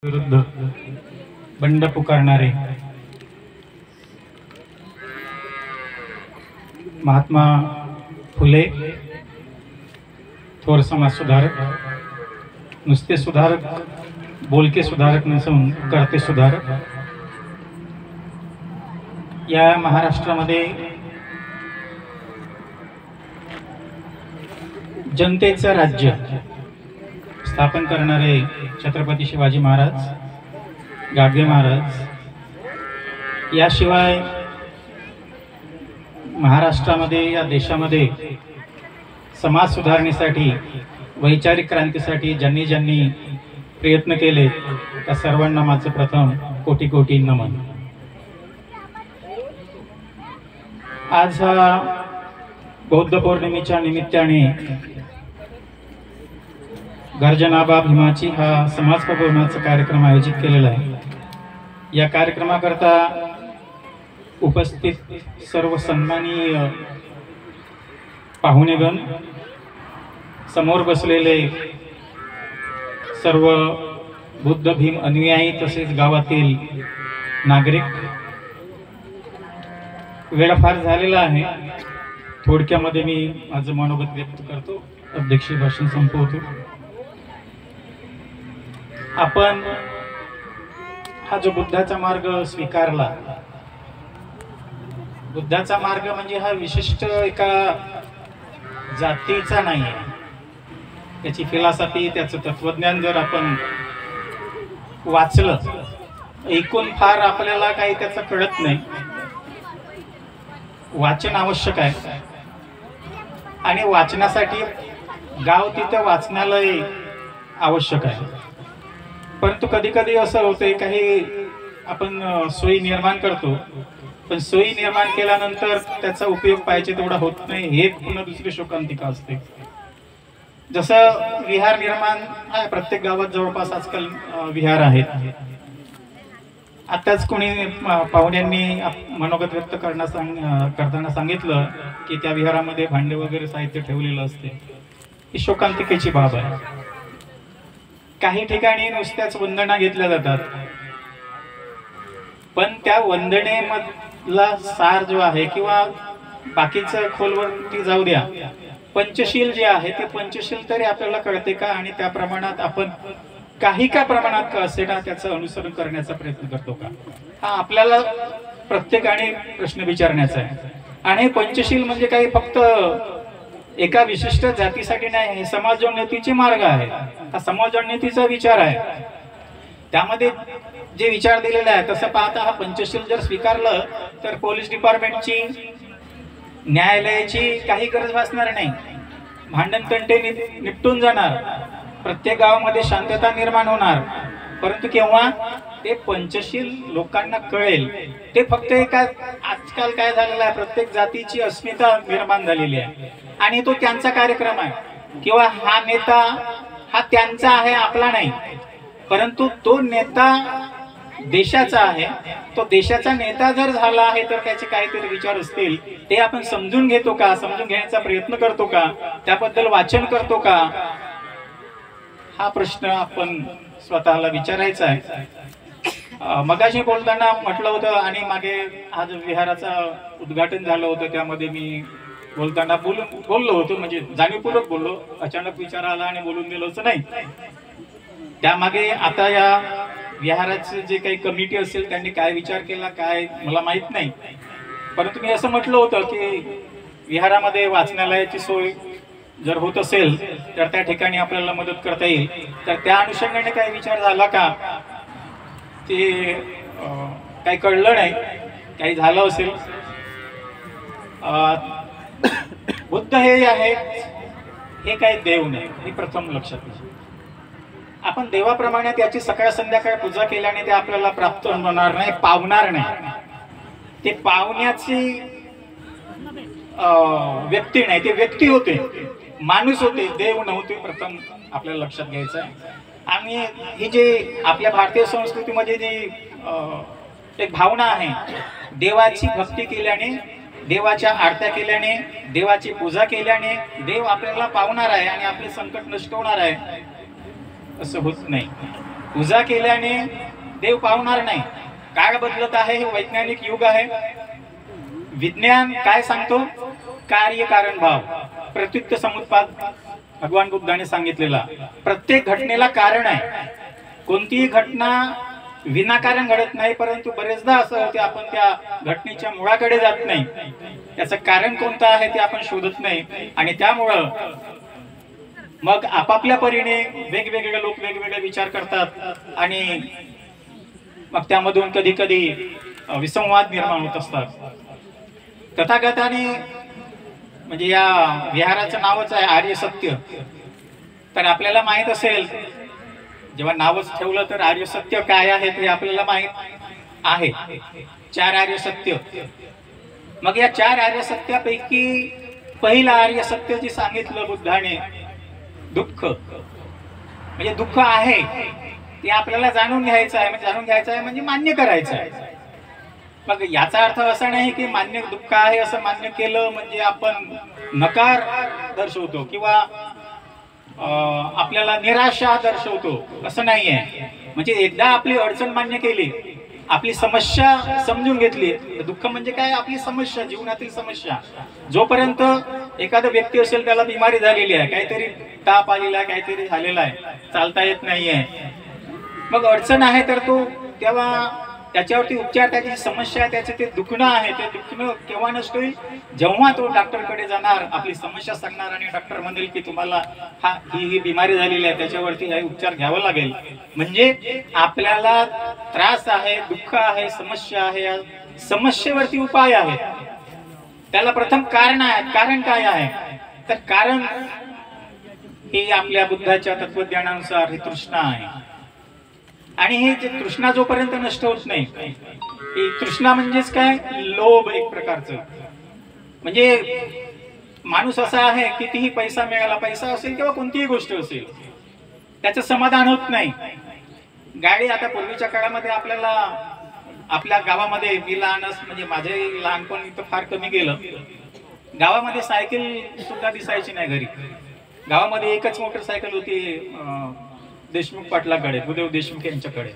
विरुद्ध बंड पुकारणारे महात्मा फुले थोर समाज सुधारक, नुसते सुधारक, बोलके सुधारक नसून करते सुधारक. या महाराष्ट्रामध्ये जनतेचं राज्य स्थापन करणारे छत्रपती शिवाजी महाराज, गाडगे महाराज, याशिवाय महाराष्ट्रामध्ये या देशामध्ये समाज सुधारणेसाठी, वैचारिक क्रांतीसाठी ज्यांनी ज्यांनी प्रयत्न केले त्या सर्वांना माझं प्रथम कोटी कोटी नमन. आज हा बौद्ध पौर्णिमेच्या निमित्ताने गर्जनाबा भीमाची हा समाज प्रबोधनाचा कार्यक्रम आयोजित केलेला आहे. या कार्यक्रमाकरता उपस्थित सर्व सन्माननीय पाहुणेगण, समोर बसलेले सर्व बुद्ध भीम अनुयायी तसेच गावातील नागरिक, वेळ फार झालेला आहे. थोडक्यामध्ये मी माझं मनोगत व्यक्त करतो, अध्यक्षीय भाषण संपवतो. आपण हा जो बुद्धाचा मार्ग स्वीकारला, बुद्धाचा मार्ग म्हणजे हा विशिष्ट एका जातीचा नाही आहे. त्याची फिलॉसॉफी, त्याचं तत्वज्ञान जर आपण वाचलं, ऐकून फार आपल्याला काही त्याचं कळत नाही. वाचन आवश्यक आहे आणि वाचनासाठी गाव तिथं वाचनालय आवश्यक आहे. परंतु कधी कधी असं होतंय, काही आपण सोयी निर्माण करतो, पण सोयी निर्माण केल्यानंतर त्याचा उपयोग पाहिजे तेवढा होत नाही. हे पुन्हा दुसरी शोकांतिका असते. जसं विहार निर्माण आहे, प्रत्येक गावात जवळपास आजकाल विहार आहेत. आताच कोणी पाहुण्यांनी मनोगत व्यक्त करताना सांगितलं की त्या विहारामध्ये भांडे वगैरे साहित्य ठेवलेलं असते. ही शोकांतिकेची बाब आहे. काही ठिकाणी नुसत्याच वंदना घेतल्या जातात, पण त्या वंदनेमधला सार जो आहे किंवा बाकीचं खोलवरती जाऊ द्या, पंचशील जे आहे ते पंचशील तरी आपल्याला कळते का, आणि त्या प्रमाणात आपण काही का प्रमाणात का असेना त्याचं अनुसरण करण्याचा प्रयत्न करतो का, हा आपल्याला प्रत्येकाने प्रश्न विचारण्याचा आहे. आणि पंचशील म्हणजे काही फक्त एका विशिष्ट जातीसाठी नाही, हे समाजोन्नतीचे मार्ग आहे. हा समाजोन्नतीचा विचार आहे. त्यामध्ये जे विचार दिलेला आहे तसं पाहता हा पंचशील जर स्वीकारलं तर पोलीस डिपार्टमेंटची, न्यायालयाची काही गरज भासणार नाही. भांडण तंटे निपटून जाणार, प्रत्येक गावामध्ये शांतता निर्माण होणार. परंतु केव्हा ते पंचशील लोकांना कळेल, ते फक्त एका आजकाल काय झालेलं आहे, प्रत्येक जातीची अस्मिता निर्माण झालेली आहे आणि तो त्यांचा कार्यक्रम आहे किंवा हा नेता हा त्यांचा आहे, आपला नाही. परंतु तो नेता देशाचा आहे. तो देशाचा नेता जर झाला आहे तर त्याचे काहीतरी विचार असतील, ते आपण समजून घेतो का, समजून घेण्याचा प्रयत्न करतो का, त्याबद्दल वाचन करतो का, हा प्रश्न आपण स्वतःला विचारायचा आहे. मगाशी बोलताना म्हटलं होतं आणि मागे आज विहाराचं उद्घाटन झालं होतं, त्यामध्ये मी बोलताना बोललो होतो, म्हणजे जाणीवपूर्वक बोललो, अचानक विचार आला आणि बोलून गेलो असं नाही. त्यामागे आता या विहाराची जे काही कमिटी असेल त्यांनी काय विचार केला काय मला माहित नाही. परंतु मी असं म्हटलं होतं की विहारामध्ये वाचनालयाची सोय जर होत असेल तर त्या ठिकाणी आपल्याला मदत करता येईल. तर त्या अनुषंगाने काही विचार झाला का ते काही कळलं नाही, काही झालं असेल. बुद्ध हे आहेत, हे काही देव नाही, हे प्रथम लक्षात घ्या. आपण देवाप्रमाणे त्याची सकाळ संध्याकाळ पूजा केल्याने ते आपल्याला प्राप्त होणार नाही, पावणार नाही. ते पावण्याची व्यक्ती नाही, ते व्यक्ती होते, माणूस होते, देव नव्हते. प्रथम आपल्याला लक्षात घ्यायचं आहे. आणि ही जी आपल्या भारतीय संस्कृतीमध्ये जी एक भावना आहे, देवाची भक्ती केल्याने, देवाच्या आरत्या केल्याने, देवाची पूजा केल्याने देव आपल्याला पावणार आहे आणि आपले संकट नष्ट होणार आहे, असं होत नाही. पूजा केल्याने देव पावणार नाही. काळ बदलत आहे, हे वैज्ञानिक युग आहे. विज्ञान काय सांगतो? कार्य कारण भाव, प्रत्युत्त समुत्पाद भगवान बुद्धाने सांगितलेला. प्रत्येक घटनेला कारण आहे. कोणतीही घटना विनाकारण घडत नाही, परंतु बरेचदा असं होते आपण त्या घटनेच्या मुळाकडे जात नाही, त्याचं कारण कोणतं आहे ते आपण शोधत नाही, आणि त्यामुळं मग आपापल्या परीने वेगवेगळे लोक वेगवेगळे विचार करतात आणि मग त्यामधून कधी कधी विसंवाद निर्माण होत असतात. तथागताने म्हणजे या विहाराचं नावच आहे आर्य सत्य. तर आपल्याला माहित असेल, जेव्हा नावच ठेवलं तर आर्य सत्य काय आहे ते आपल्याला माहित आहे. 4 आर्य सत्य. मग या 4 आर्य सत्यापैकी पहिलं आर्य सत्य जे सांगितलं बुद्धाने, दुःख. म्हणजे दुःख आहे ते आपल्याला जाणून घ्यायचं आहे. म्हणजे जाणून घ्यायचं आहे म्हणजे मान्य करायचं आहे. मग याचा अर्थ असा नाही की मान्य दुःख आहे असं मान्य केलं म्हणजे आपण नकार दर्शवतो किंवा आपल्याला निराशा दर्शवतो, असं नाहीये. म्हणजे एकदा आपली अडचण मान्य केली, आपली समस्या समजून घेतली. दुःख म्हणजे काय? आपली समस्या, जीवनातील समस्या. जोपर्यंत एखादा व्यक्ती असेल त्याला बिमारी झालेली आहे, काहीतरी ताप आलेला आहे, काहीतरी झालेला आहे, चालता येत नाहीये, मग अडचण आहे, तर तो तेव्हा त्याच्यावरती उपचार, त्याची समस्या आहे, त्याचे ते दुखणं आहे, ते दुखणं केव्हा नष्ट होईल? जेव्हा तो डॉक्टरकडे जाणार, आपली समस्या सांगणार आणि डॉक्टर म्हणेल की तुम्हाला ही बिमारी झालेली आहे, त्याच्यावरती हे उपचार घ्यावा लागेल. म्हणजे आपल्याला त्रास आहे, दुःख आहे, समस्या आहे, या समस्येवरती उपाय आहे. त्याला प्रथम कारण आहे. कारण काय आहे? तर कारण हे आपल्या बुद्धाच्या तत्वज्ञानानुसार ही तृष्णा आहे. आणि हे जे तृष्णा जोपर्यंत नष्ट होत नाही, ही तृष्णा म्हणजेच काय? लोभ एक प्रकारचं. म्हणजे माणूस असा आहे, कितीही पैसा मिळाला, पैसा असेल किंवा कोणतीही गोष्ट असेल, त्याचं समाधान होत नाही. गाडी, आता पूर्वीच्या काळामध्ये आपल्याला आपल्या गावामध्ये, मी लहान म्हणजे माझे लहानपण इथं फार कमी गेलं, गावामध्ये सायकल सुद्धा दिसायची नाही घरी. गावामध्ये एकच मोटरसायकल होती, देशमुख पाटलाकडे, भूदेव देशमुख यांच्याकडे.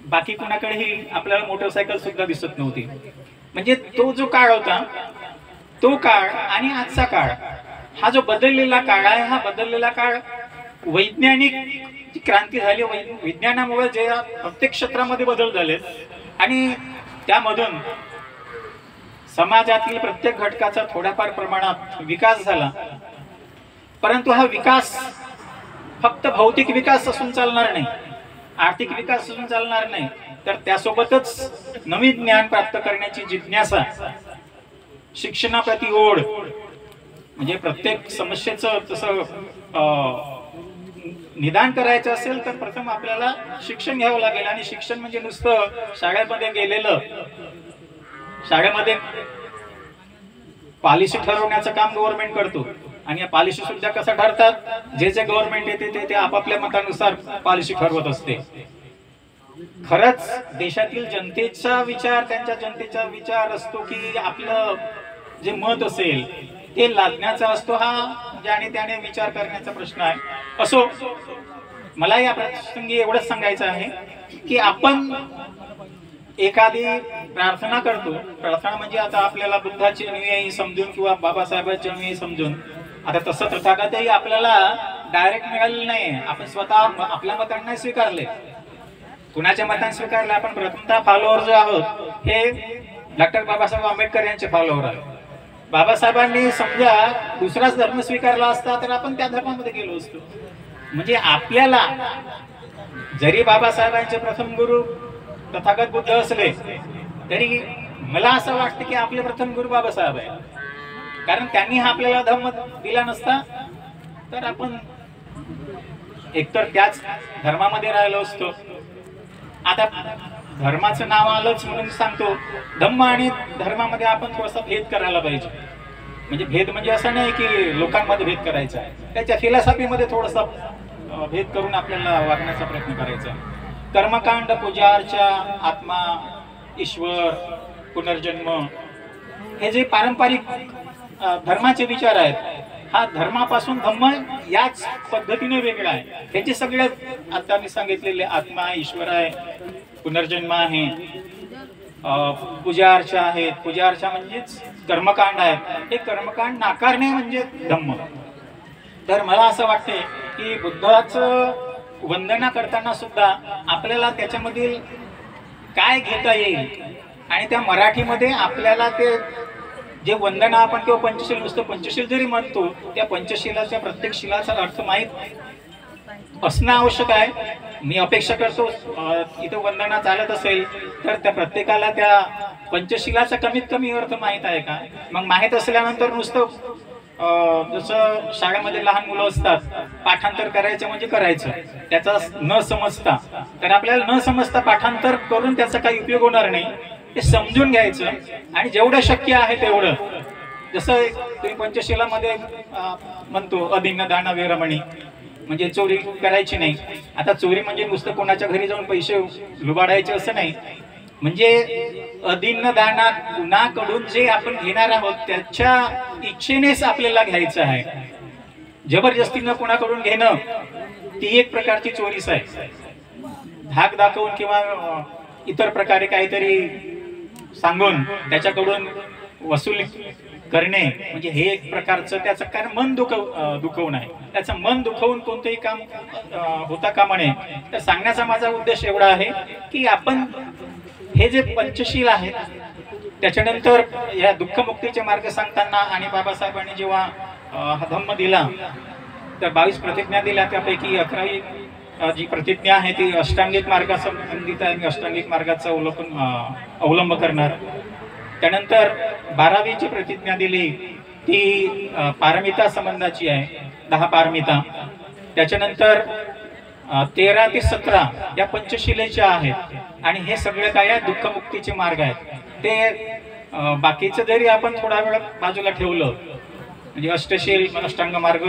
बाकी कुणाकडेही आपल्याला मोटरसायकल सुद्धा दिसत नव्हती. म्हणजे तो जो काळ होता, तो काळ आणि आजचा काळ, हा जो बदललेला काळ आहे, हा बदललेला काळ वैज्ञानिक क्रांती झाली. विज्ञानामुळे जे प्रत्येक क्षेत्रामध्ये बदल झाले आणि त्यामधून समाजातील प्रत्येक घटकाचा थोड्याफार प्रमाणात विकास झाला. परंतु हा विकास फक्त भौतिक विकास असून चालणार नाही, आर्थिक विकास असून चालणार नाही, तर त्यासोबतच नवीन ज्ञान प्राप्त करण्याची जिज्ञासा, शिक्षणाप्रती ओढ. म्हणजे प्रत्येक समस्येचं तसं निदान करायचं असेल तर प्रथम आपल्याला शिक्षण घ्यावं लागेल. आणि शिक्षण म्हणजे नुसतं शाळेमध्ये गेलेलं, शाळेमध्ये पॉलिसी ठरवण्याचं काम गव्हर्नमेंट करतो. आणि या पॉलिसी सुद्धा कसं ठरतात? जे जे गव्हर्नमेंट येते ते आपापल्या मतानुसार पॉलिसी ठरवत असते. खरंच देशातील जनतेचा विचार, त्यांच्या जनतेचा विचार असतो की आपलं जे मत असेल ते लादण्याचा असतो, हा ज्याने त्याने विचार करण्याचा प्रश्न आहे. असो, मला या प्रसंगी एवढंच सांगायचं आहे की आपण एखादी प्रार्थना करतो. प्रार्थना म्हणजे आता आपल्याला बुद्धाची अनुयायी समजून किंवा बाबासाहेबांची अनुयायी समजून, आता तसं तथागतही आपल्याला डायरेक्ट मिळालेलं नाही. आपण स्वतः आपल्या मतांना स्वीकारले, कुणाच्या मतांना स्वीकारले. आपण प्रथमतः फॉलोअर जो आहोत हे डॉक्टर बाबासाहेब आंबेडकर यांचे फॉलोअर आहे. बाबासाहेबांनी समजा दुसराच धर्म स्वीकारला असता तर आपण त्या धर्मामध्ये गेलो असतो. म्हणजे आपल्याला जरी बाबासाहेबांचे प्रथम गुरु तथागत बुद्ध असले तरी मला असं वाटतं की आपले प्रथम गुरु बाबासाहेब आहे. कारण त्यांनी हा आपल्याला धर्म दिला नसता तर आपण एकतर त्याच धर्मामध्ये राहिलो असतो. आता धर्माचं नाव आलंच म्हणून सांगतो, धम्म आणि धर्मामध्ये आपण थोडासा भेद करायला पाहिजे. म्हणजे भेद म्हणजे असं नाही की लोकांमध्ये भेद करायचा, त्याच्या फिलॉसॉफीमध्ये थोडासा भेद करून आपल्याला वागण्याचा प्रयत्न करायचा. कर्मकांड, पूजा अर्चा, आत्मा, ईश्वर, पुनर्जन्म, हे जे पारंपरिक धर्माचे विचार आहेत हा धर्मापासून धम्म याच पद्धतीने वेगळा आहे. त्याचे सगळे आता मी सांगितलेले आत्मा आहे, ईश्वर आहे, पुनर्जन्म आहे, पूजा अर्चा आहेत. पूजा अर्चा म्हणजेच कर्मकांड आहेत. हे कर्मकांड नाकारणे म्हणजे धम्म. तर मला असं वाटते की बुद्धाचं वंदना करताना सुद्धा आपल्याला त्याच्यामधील काय घेता येईल आणि त्या मराठीमध्ये आपल्याला ते जे वंदना आपण किंवा पंचशील, नुसतं पंचशील जरी म्हणतो, त्या पंचशिलाच्या प्रत्येक शिलाचा अर्थ माहीत असणं आवश्यक आहे. मी अपेक्षा करतो इथं वंदना चालत असेल तर त्या प्रत्येकाला त्या पंचशिलाचा कमीत कमी अर्थ माहीत आहे का. मग माहीत असल्यानंतर नुसतं जसं शाळेमध्ये लहान मुलं असतात, पाठांतर करायचं म्हणजे करायचं, त्याचा न समजता, तर आपल्याला न समजता पाठांतर करून त्याचा काही उपयोग होणार नाही. ते समजून घ्यायचं आणि जेवढं शक्य आहे तेवढं, जसं तुम्ही पंचशिलामध्ये म्हणतो अदिन्न दान वेरमणी, म्हणजे चोरी करायची नाही. आता चोरी म्हणजे नुसतं कोणाच्या घरी जाऊन पैसे लुबाडायचे असं नाही. म्हणजे अदिन्न दाना कुणाकडून जे आपण घेणार आहोत त्याच्या इच्छेनेच आपल्याला घ्यायचं आहे. जबरदस्तीनं कोणाकडून घेणं ती एक प्रकारची चोरीच आहे. धाक दाखवून किंवा इतर प्रकारे काहीतरी सांगून त्याच्याकडून वसूल करणे म्हणजे हे एक प्रकारचं त्याचं कारण मन दुखवून आहे. त्याचं मन दुखवून कोणतंही काम होता कामा नये. तर सांगण्याचा माझा उद्देश एवढा आहे की आपण हे जे पंचशील आहेत त्याच्यानंतर या दुःखमुक्तीचे मार्ग सांगताना आणि बाबासाहेबांनी जेव्हा हा धम्म दिला तर 22 प्रतिज्ञा दिल्या, त्यापैकी 11वी जी प्रतिज्ञा आहे ती अष्टांगिक मार्गासंबंधित आहे. मी अष्टांगिक मार्गाचा अवलंब करणार. त्यानंतर 12वी जी प्रतिज्ञा दिली ती पारमिता संबंधाची आहे, 10 पारमिता. त्याच्यानंतर 13 ते 17 या पंचशिलेच्या आहेत आणि हे सगळे काय आहे दुःखमुक्तीचे मार्ग आहेत. ते बाकीचं जरी आपण थोडा वेळ बाजूला ठेवलं म्हणजे अष्टशील, अष्टांग मार्ग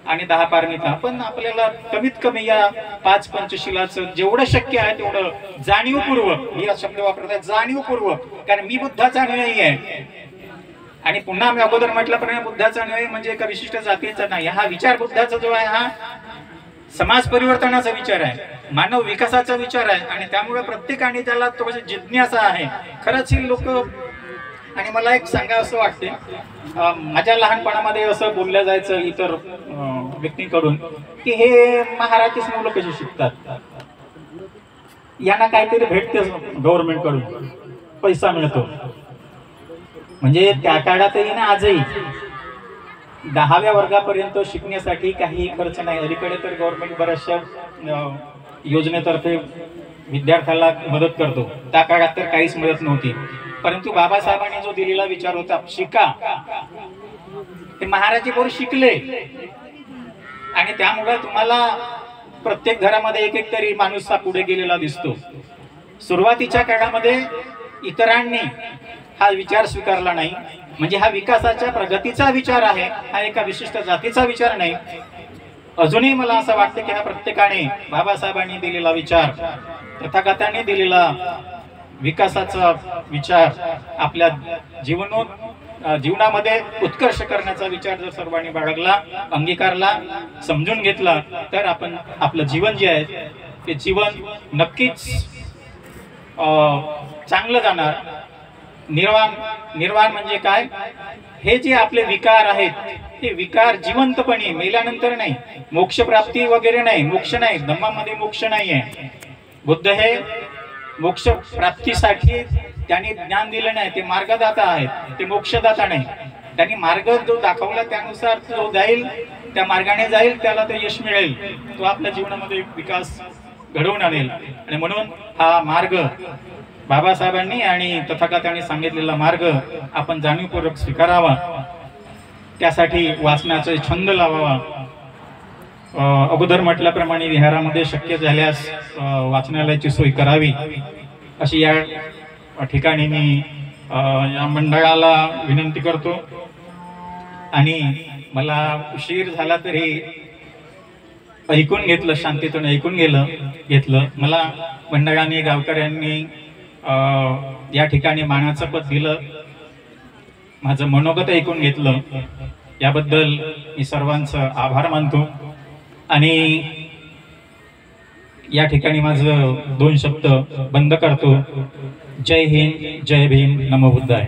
आणि 10 पारमिता, पण आपल्याला कमीत कमी या 5 पंचशिलाचं जेवढं शक्य आहे तेवढं जाणीवपूर्वक, मी हा शब्द वापरत आहे जाणीवपूर्वक, कारण मी बुद्धाचा अनुयायी आहे. आणि पुन्हा मी अगोदर म्हटल्याप्रमाणे बुद्धाचा अनुयायी म्हणजे एका विशिष्ट जातीचा नाही. हा विचार बुद्धाचा जो आहे हा समाज परिवर्तनाचा विचार आहे, मानव विकासाचा विचार आहे आणि त्यामुळे प्रत्येकाने त्याला तो जिज्ञासा आहे. खरंच ही लोक, आणि मला एक सांगा असं वाटते, माझ्या लहानपणामध्ये असं बोललं जायचं इतर व्यक्तींकडून की हे महाराजचीच मुलं कशी शिकतात, यांना काहीतरी भेटते गव्हर्नमेंट कडून, पैसा मिळतो. म्हणजे त्या काळातही ना आजही 10व्या वर्गापर्यंत शिकण्यासाठी काही खर्च नाही. अलीकडे तर गव्हर्नमेंट बऱ्याचशा योजनेतर्फे विद्यार्थ्याला मदत करतो. त्या काळात तर काहीच मदत नव्हती. परंतु बाबासाहेबांनी जो दिलेला विचार होता शिका, ते महाराजी बरोबर शिकले आणि त्यामुळे तुम्हाला प्रत्येक घरामध्ये एक एक तरी माणूस हा पुढे गेलेला दिसतो. सुरुवातीच्या काळामध्ये इतरांनी हा विचार स्वीकारला नाही. म्हणजे हा विकासाच्या प्रगतीचा विचार आहे, हा एका विशिष्ट जातीचा विचार नाही. अजूनही मला असं वाटतं की हा प्रत्येकाने बाबासाहेबांनी दिलेला विचार, तथागतांनी दिलेला विकासाचा विचार आपल्या जीवनामध्ये उत्कर्ष करण्याचा विचार जर सर्वांनी बाळगला, अंगीकारला, समजून घेतला तर आपण आपलं जीवन जे आहे ते जीवन नक्कीच चांगलं जाणार. निर्वाण म्हणजे काय, हे जे आपले विकार आहेत ते विकार जिवंतपणे, मेल्यानंतर नाही, मोक्ष प्राप्ती वगैरे नाही, मोक्ष नाही, धम्मामध्ये मोक्ष नाही आहे. बुद्ध हे मोक्ष प्राप्तीसाठी त्यांनी ज्ञान दिलं नाही, ते मार्गदाता आहेत, ते मोक्षदाता नाही. त्यांनी मार्ग जो दाखवला त्यानुसार जो जाईल, त्या मार्गाने जाईल त्याला ते यश मिळेल, तो आपल्या जीवनामध्ये विकास घडवून आणेल. आणि म्हणून हा मार्ग बाबासाहेबांनी आणि तथागतांनी सांगितलेला मार्ग आपण जाणीवपूर्वक स्वीकारावा. त्यासाठी वाचनाचा छंद लावावा. अगोदर म्हटल्याप्रमाणे विहारामध्ये शक्य झाल्यास वाचनालयाची सोय करावी, अशी या ठिकाणी मी या मंडळाला विनंती करतो. आणि मला उशीर झाला तरी ऐकून घेतलं, शांतीतून ऐकून घेतलं. मला मंडळाने, गावकऱ्यांनी या ठिकाणी मानाचं पद दिलं, माझं मनोगत ऐकून घेतलं. याबद्दल मी सर्वांचं आभार मानतो आणि या ठिकाणी माझं 2 शब्द बंद करतो। जय हिंद, जय भीम, नमो बुद्धाय।